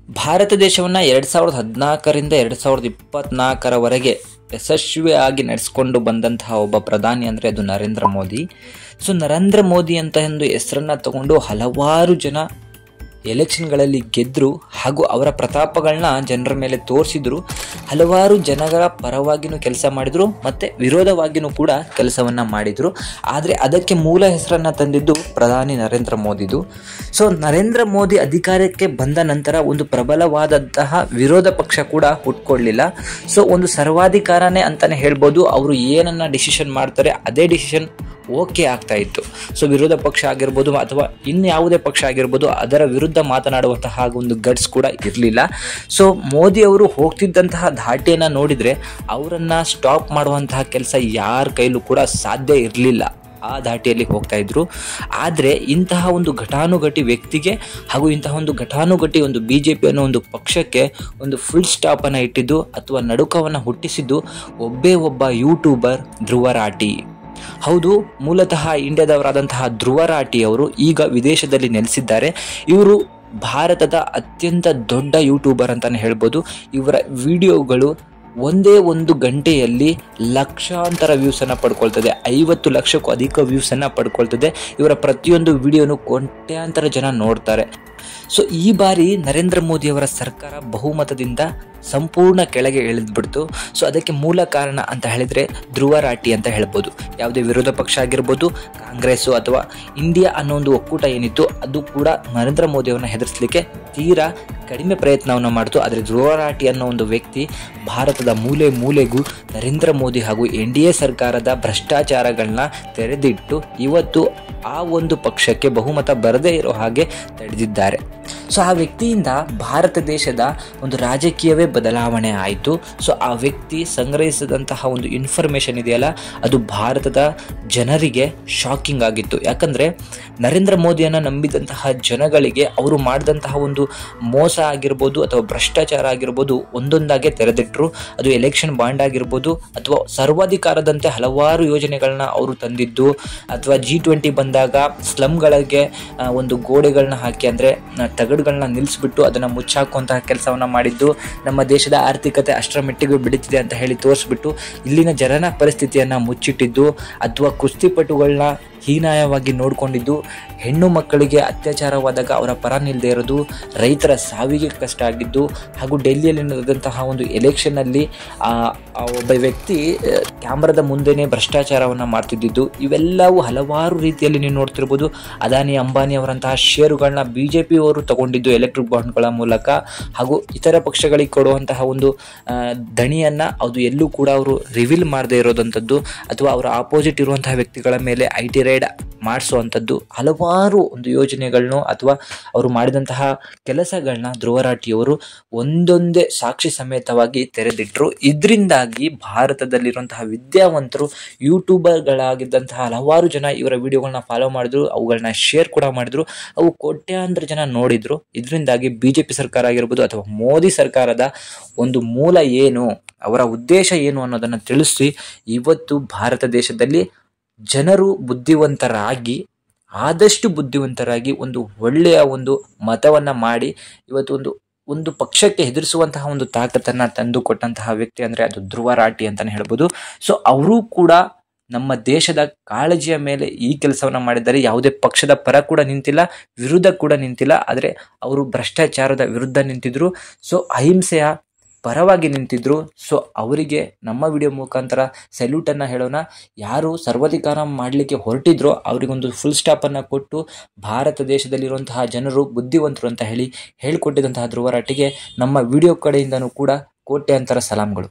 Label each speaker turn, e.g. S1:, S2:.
S1: ಭಾರತ ದೇಶವನ್ನು 2014ರಿಂದ 2024ರವರೆಗೆ ಯಶಸ್ವಿಯಾಗಿ ನಡೆಸಿಕೊಂಡು ಬಂದಂತಹ ಒಬ್ಬ ಪ್ರಧಾನಿ ಅಂದರೆ ಅದು ನರೇಂದ್ರ ಮೋದಿ. ನರೇಂದ್ರ ಮೋದಿ ಅಂತ ಒಂದು ಹೆಸರನ್ನು ತಗೊಂಡು ಹಲವಾರು ಜನ ಎಲೆಕ್ಷನ್ಗಳಲ್ಲಿ ಗೆದ್ದರು ಹಾಗೂ ಅವರ ಪ್ರತಾಪಗಳನ್ನ ಜನರ ಮೇಲೆ ತೋರಿಸಿದ್ರು. ಹಲವಾರು ಜನಗಳ ಪರವಾಗಿಯೂ ಕೆಲಸ ಮಾಡಿದರು ಮತ್ತು ವಿರೋಧವಾಗಿಯೂ ಕೂಡ ಕೆಲಸವನ್ನು ಮಾಡಿದರು. ಆದರೆ ಅದಕ್ಕೆ ಮೂಲ ಹೆಸರನ್ನು ತಂದಿದ್ದು ಪ್ರಧಾನಿ ನರೇಂದ್ರ ಮೋದಿದು. ನರೇಂದ್ರ ಮೋದಿ ಅಧಿಕಾರಕ್ಕೆ ಬಂದ ನಂತರ ಒಂದು ಪ್ರಬಲವಾದಂತಹ ವಿರೋಧ ಪಕ್ಷ ಕೂಡ ಹುಟ್ಕೊಳ್ಳಿಲ್ಲ. ಒಂದು ಸರ್ವಾಧಿಕಾರನೇ ಅಂತಲೇ ಹೇಳ್ಬೋದು. ಅವರು ಏನನ್ನ ಡಿಸಿಷನ್ ಮಾಡ್ತಾರೆ ಅದೇ ಡಿಸಿಷನ್ ಓಕೆ ಆಗ್ತಾ ಇತ್ತು. ವಿರೋಧ ಪಕ್ಷ ಆಗಿರ್ಬೋದು ಅಥವಾ ಇನ್ಯಾವುದೇ ಪಕ್ಷ ಆಗಿರ್ಬೋದು ಅದರ ವಿರುದ್ಧ ಮಾತನಾಡುವಂತಹ ಒಂದು ಗಟ್ಸ್ ಕೂಡ ಇರಲಿಲ್ಲ. ಮೋದಿ ಅವರು ಹೋಗ್ತಿದ್ದಂತಹ ಧಾಟಿಯನ್ನು ನೋಡಿದರೆ ಅವರನ್ನು ಸ್ಟಾಪ್ ಮಾಡುವಂತಹ ಕೆಲಸ ಯಾರ ಕೈಲೂ ಕೂಡ ಸಾಧ್ಯ ಇರಲಿಲ್ಲ. ಆ ಧಾಟಿಯಲ್ಲಿ ಹೋಗ್ತಾ ಇದ್ರು. ಆದರೆ ಇಂತಹ ಒಂದು ಘಟಾನುಘಟಿ ವ್ಯಕ್ತಿಗೆ ಹಾಗೂ ಇಂತಹ ಒಂದು ಘಟಾನುಘಟಿ ಒಂದು BJP ಅನ್ನೋ ಒಂದು ಪಕ್ಷಕ್ಕೆ ಒಂದು ಫುಲ್ ಸ್ಟಾಪನ್ನು ಇಟ್ಟಿದ್ದು ಅಥವಾ ನಡುಕವನ್ನು ಹುಟ್ಟಿಸಿದ್ದು ಒಬ್ಬ ಯೂಟ್ಯೂಬರ್ ಧ್ರುವ ರಾಠಿ. ಹೌದು, ಮೂಲತಃ ಇಂಡಿಯಾದವರಾದಂತಹ ಧ್ರುವ ರಾಠಿ ಅವರು ಈಗ ವಿದೇಶದಲ್ಲಿ ನೆಲೆಸಿದ್ದಾರೆ. ಇವರು ಭಾರತದ ಅತ್ಯಂತ ದೊಡ್ಡ ಯೂಟ್ಯೂಬರ್ ಅಂತಲೇ ಹೇಳ್ಬೋದು. ಇವರ ವಿಡಿಯೋಗಳು ಒಂದೇ ಒಂದು ಗಂಟೆಯಲ್ಲಿ ಲಕ್ಷಾಂತರ ವ್ಯೂಸನ್ನು ಪಡ್ಕೊಳ್ತದೆ. 50 ಲಕ್ಷಕ್ಕೂ ಅಧಿಕ ವ್ಯೂಸನ್ನು ಪಡ್ಕೊಳ್ತದೆ. ಇವರ ಪ್ರತಿಯೊಂದು ವಿಡಿಯೋನು ಕೋಟ್ಯಾಂತರ ಜನ ನೋಡ್ತಾರೆ. ಈ ಬಾರಿ ನರೇಂದ್ರ ಮೋದಿಯವರ ಸರ್ಕಾರ ಬಹುಮತದಿಂದ ಸಂಪೂರ್ಣ ಕೆಳಗೆ ಇಳಿದ್ಬಿಡ್ತು. ಅದಕ್ಕೆ ಮೂಲ ಕಾರಣ ಅಂತ ಹೇಳಿದರೆ ಧ್ರುವ ರಾಠಿ ಅಂತ ಹೇಳ್ಬೋದು. ಯಾವುದೇ ವಿರೋಧ ಪಕ್ಷ ಆಗಿರ್ಬೋದು, ಕಾಂಗ್ರೆಸ್ಸು ಅಥವಾ ಇಂಡಿಯಾ ಅನ್ನೋ ಒಂದು ಒಕ್ಕೂಟ ಏನಿತ್ತು ಅದು ಕೂಡ ನರೇಂದ್ರ ಮೋದಿಯವರನ್ನ ಹೆದರಿಸಲಿಕ್ಕೆ ತೀರಾ ಕಡಿಮೆ ಪ್ರಯತ್ನವನ್ನು ಮಾಡಿತು. ಆದರೆ ಧ್ರುವ ರಾಠಿ ಅನ್ನೋ ಒಂದು ವ್ಯಕ್ತಿ ಭಾರತದ ಮೂಲೆ ಮೂಲೆಗೂ ನರೇಂದ್ರ ಮೋದಿ ಹಾಗೂ NDA ಸರ್ಕಾರದ ಭ್ರಷ್ಟಾಚಾರಗಳನ್ನ ತೆರೆದಿಟ್ಟು ಇವತ್ತು ಆ ಒಂದು ಪಕ್ಷಕ್ಕೆ ಬಹುಮತ ಬರದೇ ಇರೋ ಹಾಗೆ ತಡೆದಿದ್ದಾರೆ. ಆ ವ್ಯಕ್ತಿಯಿಂದ ಭಾರತ ದೇಶದ ಒಂದು ರಾಜಕೀಯವೇ ಬದಲಾವಣೆ ಆಯಿತು. ಆ ವ್ಯಕ್ತಿ ಸಂಗ್ರಹಿಸಿದಂತಹ ಒಂದು ಇನ್ಫಾರ್ಮೇಷನ್ ಇದೆಯಲ್ಲ ಅದು ಭಾರತದ ಜನರಿಗೆ ಶಾಕಿಂಗ್ ಆಗಿತ್ತು. ಯಾಕಂದರೆ ನರೇಂದ್ರ ಮೋದಿಯನ್ನು ನಂಬಿದಂತಹ ಜನಗಳಿಗೆ ಅವರು ಮಾಡಿದಂತಹ ಒಂದು ಮೋಸ ಆಗಿರ್ಬೋದು ಅಥವಾ ಭ್ರಷ್ಟಾಚಾರ ಆಗಿರ್ಬೋದು ಒಂದೊಂದಾಗೆ ತೆರೆದಿಟ್ಟರು. ಅದು ಎಲೆಕ್ಷನ್ ಬಾಂಡ್ ಆಗಿರ್ಬೋದು ಅಥವಾ ಸರ್ವಾಧಿಕಾರದಂತೆ ಹಲವಾರು ಯೋಜನೆಗಳನ್ನ ಅವರು ತಂದಿದ್ದು, ಅಥವಾ G20 ಬಂದಾಗ ಸ್ಲಮ್ಗಳಿಗೆ ಒಂದು ಗೋಡೆಗಳನ್ನ ಹಾಕಿ ಅಂದರೆ ತಗಡುಗಳನ್ನ ನಿಲ್ಲಿಸ್ಬಿಟ್ಟು ಅದನ್ನು ಮುಚ್ಚಾಕುವಂತಹ ಕೆಲಸವನ್ನು ಮಾಡಿದ್ದು, ನಮ್ಮ ದೇಶದ ಆರ್ಥಿಕತೆ ಅಷ್ಟರ ಮಟ್ಟಿಗೆ ಬೆಳೀತಿದೆ ಅಂತ ಹೇಳಿ ತೋರಿಸ್ಬಿಟ್ಟು ಇಲ್ಲಿನ ಜನನ ಪರಿಸ್ಥಿತಿಯನ್ನು ಮುಚ್ಚಿಟ್ಟಿದ್ದು, ಅಥವಾ ಕುಸ್ತಿಪಟುಗಳನ್ನ ಹೀನಾಯವಾಗಿ ನೋಡಿಕೊಂಡಿದ್ದು, ಹೆಣ್ಣು ಮಕ್ಕಳಿಗೆ ಅತ್ಯಾಚಾರವಾದಾಗ ಅವರ ಪರ ನಿಲ್ಲದೆ ಇರೋದು, ರೈತರ ಸಾವಿಗೆ ಕಷ್ಟ ಆಗಿದ್ದು, ಹಾಗೂ ಡೆಲ್ಲಿಯಲ್ಲಿ ನಡೆದಂತಹ ಒಂದು ಎಲೆಕ್ಷನ್ನಲ್ಲಿ ಒಬ್ಬ ವ್ಯಕ್ತಿ ಕ್ಯಾಮ್ರಾದ ಮುಂದೆನೇ ಭ್ರಷ್ಟಾಚಾರವನ್ನು ಮಾಡ್ತಿದ್ದು, ಇವೆಲ್ಲವೂ ಹಲವಾರು ರೀತಿಯಲ್ಲಿ ನೀವು ನೋಡ್ತಿರ್ಬೋದು. ಅದಾನಿ ಅಂಬಾನಿ ಅವರಂತಹ ಷೇರುಗಳನ್ನ BJP ಅವರು ತಗೊಂಡಿದ್ದು ಎಲೆಕ್ಟ್ರಿಕ್ ಬಾಂಡ್ಗಳ ಮೂಲಕ, ಹಾಗೂ ಇತರ ಪಕ್ಷಗಳಿಗೆ ಕೊಡುವಂತಹ ಒಂದು ದಣಿಯನ್ನು ಅದು ಎಲ್ಲೂ ಕೂಡ ಅವರು ರಿವೀಲ್ ಮಾಡದೇ ಇರೋದಂಥದ್ದು, ಅಥವಾ ಅವರ ಆಪೋಸಿಟ್ ಇರುವಂತಹ ವ್ಯಕ್ತಿಗಳ ಮೇಲೆ IT ರೈಡ್ ಮಾಡಿಸುವಂಥದ್ದು, ಹಲವಾರು ಒಂದು ಯೋಜನೆಗಳನ್ನು ಅಥವಾ ಅವರು ಮಾಡಿದಂತಹ ಕೆಲಸಗಳನ್ನ ಧ್ರುವ ರಾಠಿಯವರು ಒಂದೊಂದೇ ಸಾಕ್ಷಿ ಸಮೇತವಾಗಿ ತೆರೆದಿಟ್ಟರು. ಇದರಿಂದಾಗಿ ಭಾರತದಲ್ಲಿರುವಂತಹ ವಿದ್ಯಾವಂತರು ಯೂಟ್ಯೂಬರ್ಗಳಾಗಿದ್ದಂತಹ ಹಲವಾರು ಜನ ಇವರ ವಿಡಿಯೋಗಳನ್ನ ಫಾಲೋ ಮಾಡಿದ್ರು, ಅವುಗಳನ್ನ ಶೇರ್ ಕೂಡ ಮಾಡಿದ್ರು, ಅವು ಕೋಟ್ಯಾಂತರ ಜನ ನೋಡಿದ್ರು. ಇದರಿಂದಾಗಿ BJP ಸರ್ಕಾರ ಆಗಿರ್ಬೋದು ಅಥವಾ ಮೋದಿ ಸರ್ಕಾರದ ಒಂದು ಮೂಲ ಏನು, ಅವರ ಉದ್ದೇಶ ಏನು ಅನ್ನೋದನ್ನು ತಿಳಿಸಿ ಇವತ್ತು ಭಾರತ ದೇಶದಲ್ಲಿ ಜನರು ಆದಷ್ಟು ಬುದ್ಧಿವಂತರಾಗಿ ಒಂದು ಒಳ್ಳೆಯ ಒಂದು ಮತವನ್ನು ಮಾಡಿ ಇವತ್ತು ಒಂದು ಪಕ್ಷಕ್ಕೆ ಹೆದರಿಸುವಂತಹ ಒಂದು ತಾಕತ್ತನ್ನು ತಂದು ಕೊಟ್ಟಂತಹ ವ್ಯಕ್ತಿ ಅಂದರೆ ಅದು ಧ್ರುವ ರಾಠಿ ಅಂತಲೇ ಹೇಳ್ಬೋದು. ಅವರು ಕೂಡ ನಮ್ಮ ದೇಶದ ಕಾಳಜಿಯ ಮೇಲೆ ಈ ಕೆಲಸವನ್ನು ಮಾಡಿದ್ದಾರೆ. ಯಾವುದೇ ಪಕ್ಷದ ಪರ ಕೂಡ ನಿಂತಿಲ್ಲ, ವಿರುದ್ಧ ಕೂಡ ನಿಂತಿಲ್ಲ. ಆದರೆ ಅವರು ಭ್ರಷ್ಟಾಚಾರದ ವಿರುದ್ಧ ನಿಂತಿದ್ರು. ಅಹಿಂಸೆಯ ಪರವಾಗಿ ನಿಂತಿದ್ರು. ಅವರಿಗೆ ನಮ್ಮ ವಿಡಿಯೋ ಮುಖಾಂತರ ಸೆಲ್ಯೂಟನ್ನು ಹೇಳೋಣ. ಯಾರು ಸರ್ವಾಧಿಕಾರ ಮಾಡಲಿಕ್ಕೆ ಹೊರಟಿದ್ರೋ ಅವರಿಗೊಂದು ಫುಲ್ ಸ್ಟಾಪನ್ನು ಕೊಟ್ಟು ಭಾರತ ದೇಶದಲ್ಲಿರುವಂತಹ ಜನರು ಬುದ್ಧಿವಂತರು ಅಂತ ಹೇಳಿಕೊಟ್ಟಿದ್ದಂತಹ ಧ್ರುವ ರಾಠಿಗೆ ನಮ್ಮ ವಿಡಿಯೋ ಕಡೆಯಿಂದನೂ ಕೂಡ ಕೋಟ್ಯಾಂತರ ಸಲಾಂಗಳು.